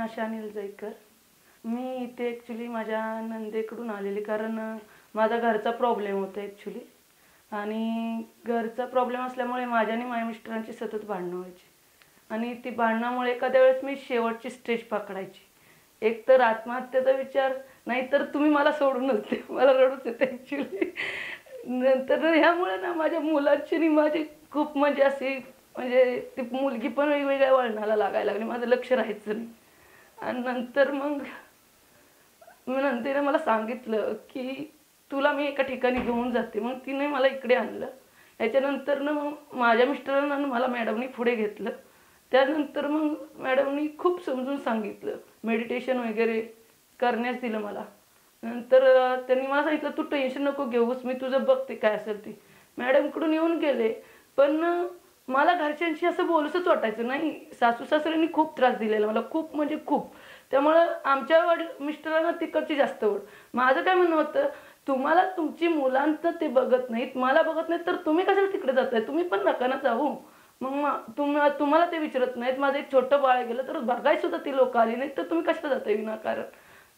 आशा अनिल जयकर। मी इथे ॲक्च्युली माझ्या नंदेकडून आलेली, कारण माझा घरचा प्रॉब्लेम होता ॲक्च्युली। आणि घरचा प्रॉब्लेम असल्यामुळे माझ्या आणि माझ्या मिस्टरांची सतत भांडणं व्हायची आणि ती भांडणामुळे एखाद्या वेळेस मी शेवटची स्टेज पकडायची। एक तर आत्महत्येचा विचार, नाहीतर तुम्ही मला सोडूनच द्या, मला रडूच येते ॲक्च्युली। नंतर ह्यामुळे ना माझ्या मुलाची आणि माझी खूप म्हणजे अशी म्हणजे ती मुलगी पण वेगवेगळ्या वळणाला लागायला लागली, माझं लक्ष राहायचं नाही। आणि नंतर मग नंतर मला सांगितलं की तुला मी एका ठिकाणी घेऊन जाते। मग तिने मला इकडे आणलं। याच्यानंतर मग माझ्या मिस्टरांना मला मॅडमनी पुढे घेतलं। त्यानंतर मग मॅडमनी खूप समजून सांगितलं, मेडिटेशन वगैरे करण्यास दिलं मला। नंतर त्यांनी मला सांगितलं तू टेन्शन नको घेऊस, मी तुझं बघते काय असेल ते। मॅडमकडून येऊन गेले, पण मला घरच्यांशी असं बोलूसच वाटायचं नाही। सासू सासऱ्यांनी खूप त्रास दिलेला मला, खूप म्हणजे खूप। त्यामुळे आमच्या मिस्टरांना तिकडची जास्त ओढ। माझं काय म्हणणं होतं, तुम्हाला तुमची मुलांचं ते बघत नाहीत, मला बघत नाहीत, तर तुम्ही कशाला तिकडे जाताय? तुम्ही पण नका ना जाऊ। मग तुम्हाला ते विचारत नाहीत, माझं एक छोटं बाळ गेलं तर बघायला सुद्धा ती लोक आली नाहीत, तर तुम्ही कशाला जाताय विनाकारण?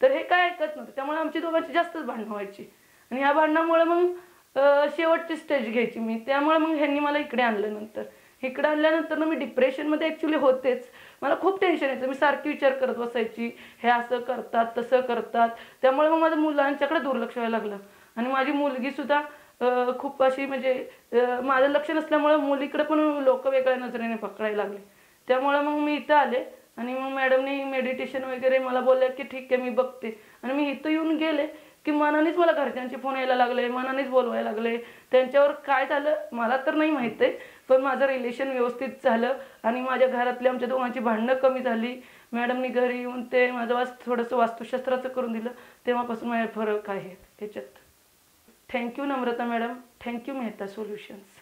तर हे काय ऐकत नव्हतं। त्यामुळे आमची दोघांची जास्तच भांडणं व्हायची आणि ह्या भांडणामुळे मग शेवटची स्टेज घ्यायची मी। त्यामुळे मग ह्यांनी मला इकडे आणलं। नंतर इकडे आणल्यानंतर मी डिप्रेशनमध्ये ॲक्च्युली होतेच। मला खूप टेन्शन यायचं, मी सारखी विचार करत बसायची, हे असं करतात तसं करतात। त्यामुळे मग माझं मुलांच्याकडे दुर्लक्ष व्हायला लागलं आणि माझी मुलगीसुद्धा खूप अशी म्हणजे माझं लक्ष नसल्यामुळे मुलीकडे पण लोक वेगळ्या नजरेने पकडायला लागले। त्यामुळे मग मी इथं आले आणि मग मॅडमनी मेडिटेशन वगैरे मला बोलल्या की ठीक आहे मी बघते। आणि मी इथं येऊन गेले की मनानेच मला घरच्यांचे फोन यायला लागले, मनानेच बोलवायला लागले। त्यांच्यावर काय झालं मला तर नाही माहीत आहे, पण माझं रिलेशन व्यवस्थित झालं आणि माझ्या घरातली आमच्या दोघांची भांडणं कमी झाली। मॅडमनी घरी येऊन ते माझं थोडंसं वास्तुशास्त्राचं करून दिलं, तेव्हापासून माझा फरक आहे ह्याच्यात। थँक्यू नम्रता मॅडम, थँक्यू मेहता सोल्युशन्स।